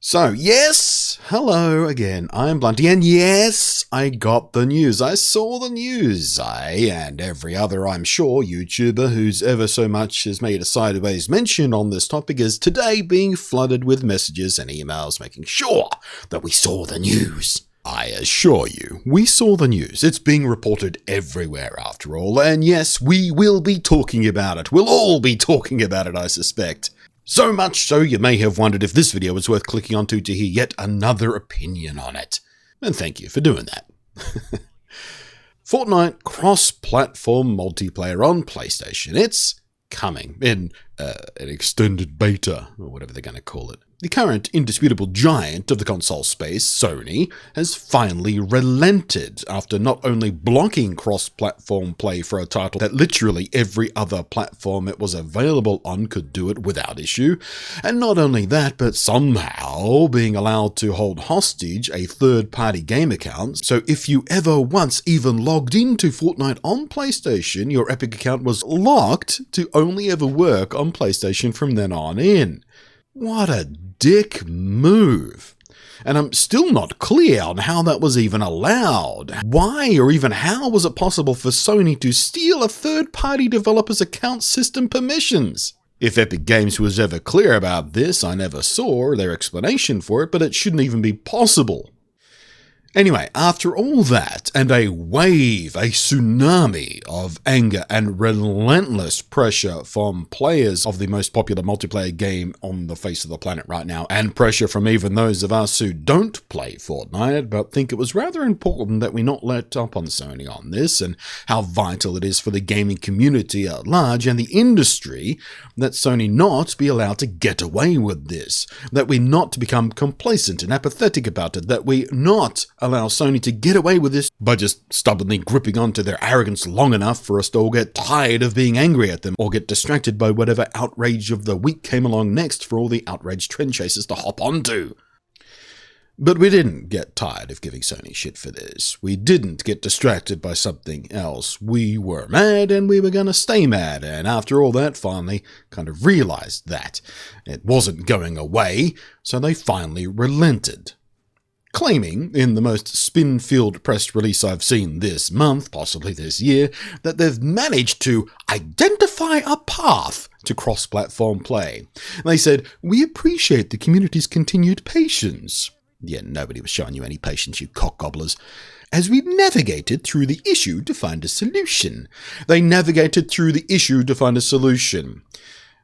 So, yes, hello again, I'm Blunty, and yes, I got the news. I saw the news. I, and every other, I'm sure, YouTuber who's ever so much has made a sideways mention on this topic is today being flooded with messages and emails making sure that we saw the news. I assure you, we saw the news. It's being reported everywhere after all, and yes, we will be talking about it. We'll all be talking about it, I suspect. So much so you may have wondered if this video was worth clicking onto to hear yet another opinion on it. And thank you for doing that. Fortnite cross-platform multiplayer on PlayStation. It's coming in an extended beta, or whatever they're going to call it. The current indisputable giant of the console space, Sony, has finally relented after not only blocking cross-platform play for a title that literally every other platform it was available on could do it without issue, and not only that, but somehow being allowed to hold hostage a third-party game account, so if you ever once even logged into Fortnite on PlayStation, your Epic account was locked to only ever work on PlayStation from then on in. What a dick move. And I'm still not clear on how that was even allowed. Why or even how was it possible for Sony to steal a third-party developer's account system permissions? If Epic Games was ever clear about this, I never saw their explanation for it, but it shouldn't even be possible. Anyway, after all that, and a wave, a tsunami of anger and relentless pressure from players of the most popular multiplayer game on the face of the planet right now, and pressure from even those of us who don't play Fortnite, but think it was rather important that we not let up on Sony on this, and how vital it is for the gaming community at large and the industry that Sony not be allowed to get away with this, that we not become complacent and apathetic about it, that we not allow Sony to get away with this by just stubbornly gripping onto their arrogance long enough for us to all get tired of being angry at them or get distracted by whatever outrage of the week came along next for all the outraged trend chasers to hop onto. But we didn't get tired of giving Sony shit for this. We didn't get distracted by something else. We were mad and we were gonna stay mad, and after all that, finally kind of realized that it wasn't going away, so they finally relented. Claiming, in the most spin-filled press release I've seen this month, possibly this year, that they've managed to identify a path to cross-platform play. They said, "We appreciate the community's continued patience." Yeah, nobody was showing you any patience, you cockgobblers. "As we navigated through the issue to find a solution." They navigated through the issue to find a solution.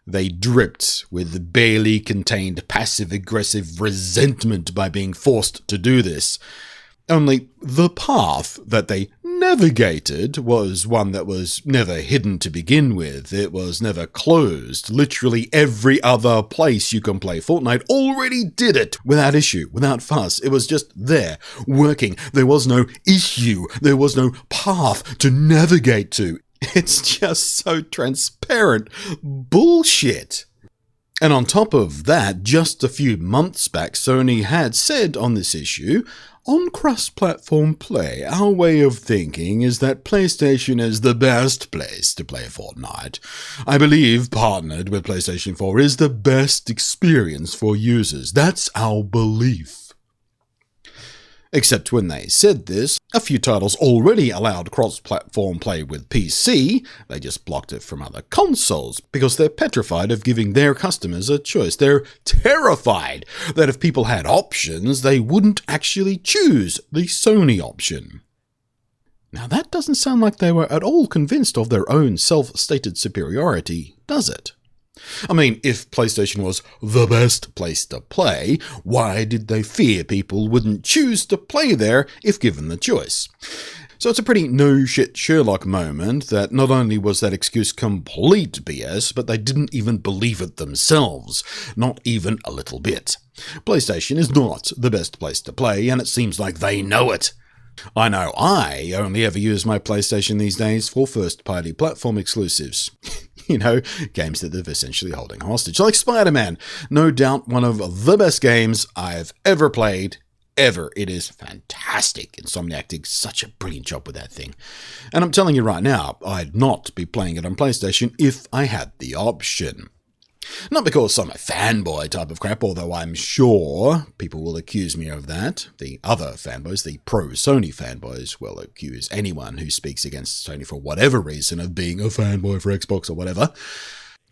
They dripped with barely contained passive-aggressive resentment by being forced to do this. Only the path that they navigated was one that was never hidden to begin with. It was never closed. Literally every other place you can play Fortnite already did it without issue, without fuss. It was just there, working. There was no issue. There was no path to navigate to. It's just so transparent bullshit. And on top of that, just a few months back, Sony had said on this issue, "On cross-platform play, our way of thinking is that PlayStation is the best place to play Fortnite. I believe partnered with PlayStation 4 is the best experience for users. That's our belief." Except when they said this, a few titles already allowed cross-platform play with PC, they just blocked it from other consoles, because they're petrified of giving their customers a choice. They're terrified that if people had options, they wouldn't actually choose the Sony option. Now that doesn't sound like they were at all convinced of their own self-stated superiority, does it? I mean, if PlayStation was the best place to play, why did they fear people wouldn't choose to play there if given the choice? So it's a pretty no-shit Sherlock moment that not only was that excuse complete BS, but they didn't even believe it themselves. Not even a little bit. PlayStation is not the best place to play, and it seems like they know it. I know I only ever use my PlayStation these days for first-party platform exclusives. You know, games that they're essentially holding hostage. Like Spider-Man, no doubt one of the best games I've ever played, ever. It is fantastic. Insomniac did such a brilliant job with that thing. And I'm telling you right now, I'd not be playing it on PlayStation if I had the option. Not because I'm a fanboy type of crap, although I'm sure people will accuse me of that. The other fanboys, the pro-Sony fanboys, will accuse anyone who speaks against Sony for whatever reason of being a fanboy for Xbox or whatever.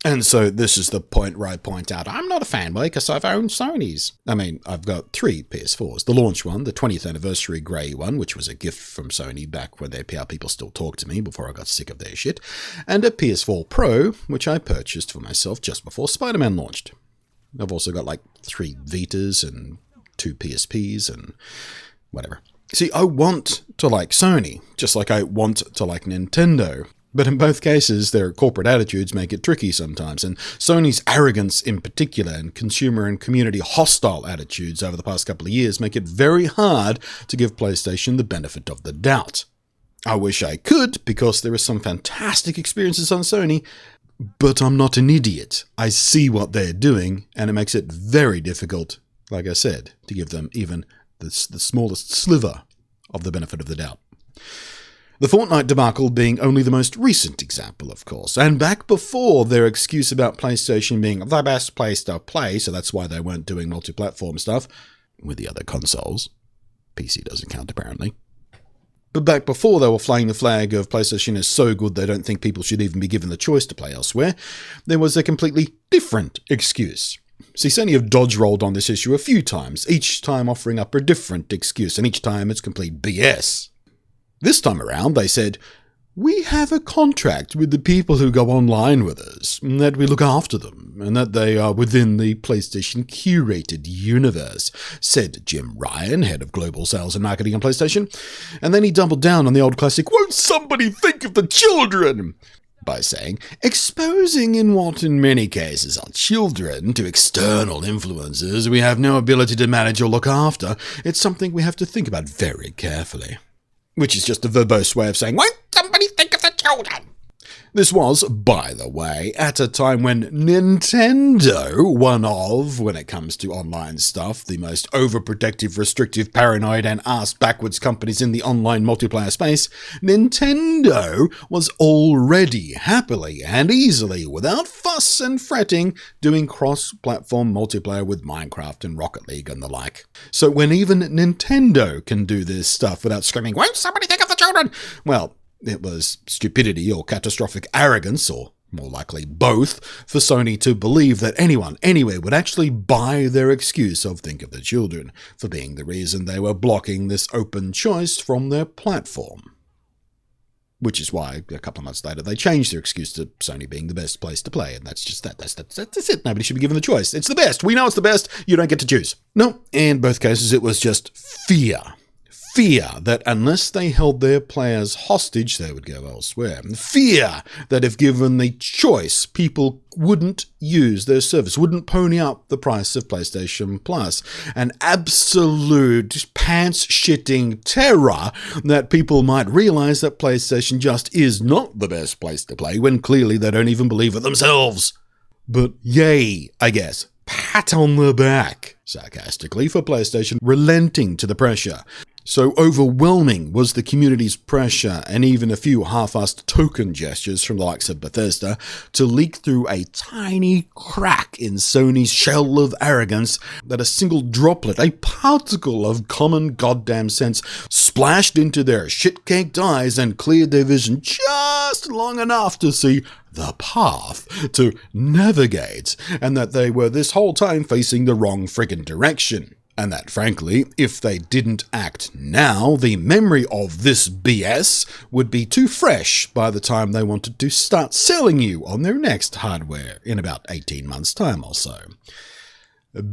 And so this is the point where I point out I'm not a fanboy because I've owned Sonys. I mean, I've got 3 PS4s. The launch one, the 20th anniversary grey one, which was a gift from Sony back when their PR people still talked to me before I got sick of their shit. And a PS4 Pro, which I purchased for myself just before Spider-Man launched. I've also got like 3 Vitas and 2 PSPs and whatever. See, I want to like Sony, just like I want to like Nintendo. But in both cases, their corporate attitudes make it tricky sometimes, and Sony's arrogance in particular and consumer and community hostile attitudes over the past couple of years make it very hard to give PlayStation the benefit of the doubt. I wish I could, because there are some fantastic experiences on Sony, but I'm not an idiot. I see what they're doing, and it makes it very difficult, like I said, to give them even the smallest sliver of the benefit of the doubt. The Fortnite debacle being only the most recent example, of course, and back before their excuse about PlayStation being the best place to play, so that's why they weren't doing multi-platform stuff with the other consoles. PC doesn't count, apparently. But back before they were flying the flag of PlayStation is so good they don't think people should even be given the choice to play elsewhere, there was a completely different excuse. See, Sony have dodge-rolled on this issue a few times, each time offering up a different excuse, and each time it's complete BS. This time around, they said, "We have a contract with the people who go online with us, and that we look after them, and that they are within the PlayStation curated universe," said Jim Ryan, head of global sales and marketing on PlayStation. And then he doubled down on the old classic, "Won't somebody think of the children?" by saying, "Exposing in what in many cases are children to external influences we have no ability to manage or look after, it's something we have to think about very carefully." Which is just a verbose way of saying, "Won't somebody think of the children?" This was, by the way, at a time when Nintendo, when it comes to online stuff, the most overprotective, restrictive, paranoid, and ass-backwards companies in the online multiplayer space, Nintendo was already happily and easily, without fuss and fretting, doing cross-platform multiplayer with Minecraft and Rocket League and the like. So when even Nintendo can do this stuff without screaming, "Won't somebody think of the children?" well, it was stupidity or catastrophic arrogance, or more likely both, for Sony to believe that anyone, anywhere, would actually buy their excuse of think of the children, for being the reason they were blocking this open choice from their platform. Which is why, a couple of months later, they changed their excuse to Sony being the best place to play, and that's just that. That's it. Nobody should be given the choice. It's the best. We know it's the best. You don't get to choose. No, in both cases, it was just fear. Fear that unless they held their players hostage, they would go elsewhere. Fear that if given the choice, people wouldn't use their service, wouldn't pony up the price of PlayStation Plus. An absolute pants-shitting terror that people might realize that PlayStation just is not the best place to play when clearly they don't even believe it themselves. But yay, I guess. Pat on the back, sarcastically, for PlayStation relenting to the pressure. So overwhelming was the community's pressure and even a few half-assed token gestures from the likes of Bethesda to leak through a tiny crack in Sony's shell of arrogance that a single droplet, a particle of common goddamn sense, splashed into their shit-caked eyes and cleared their vision just long enough to see the path to navigate, and that they were this whole time facing the wrong friggin' direction. And that, frankly, if they didn't act now, the memory of this BS would be too fresh by the time they wanted to start selling you on their next hardware in about 18 months' time or so.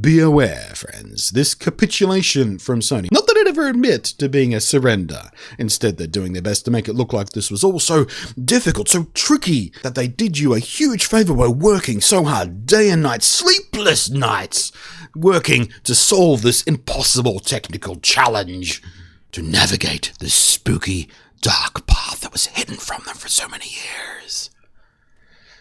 Be aware, friends, this capitulation from Sony, not that it ever admit to being a surrender. Instead, they're doing their best to make it look like this was all so difficult, so tricky, that they did you a huge favor by working so hard, day and night, sleepless nights, working to solve this impossible technical challenge, to navigate this spooky, dark path that was hidden from them for so many years.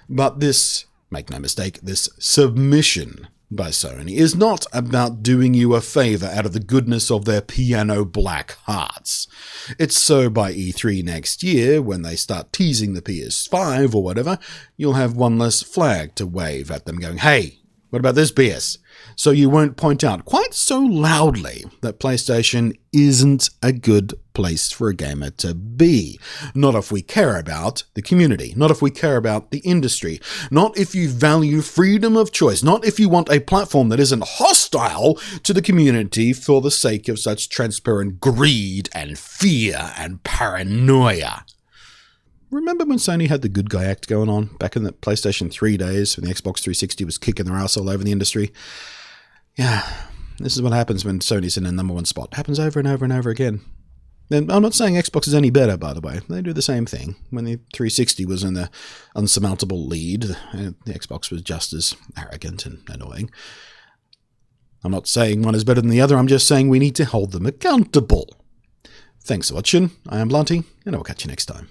But this, make no mistake, this submission by Sony is not about doing you a favor out of the goodness of their piano black hearts. It's so by E3 next year, when they start teasing the PS5 or whatever, you'll have one less flag to wave at them going, hey, what about this PS? So you won't point out quite so loudly that PlayStation isn't a good place for a gamer to be. Not if we care about the community, not if we care about the industry, not if you value freedom of choice, not if you want a platform that isn't hostile to the community for the sake of such transparent greed and fear and paranoia. Remember when Sony had the good guy act going on back in the PlayStation 3 days when the Xbox 360 was kicking their ass all over the industry? Yeah, this is what happens when Sony's in a number one spot. It happens over and over and over again. And I'm not saying Xbox is any better, by the way. They do the same thing. When the 360 was in the unsurmountable lead, the Xbox was just as arrogant and annoying. I'm not saying one is better than the other. I'm just saying we need to hold them accountable. Thanks for watching. I am Blanty, and I will catch you next time.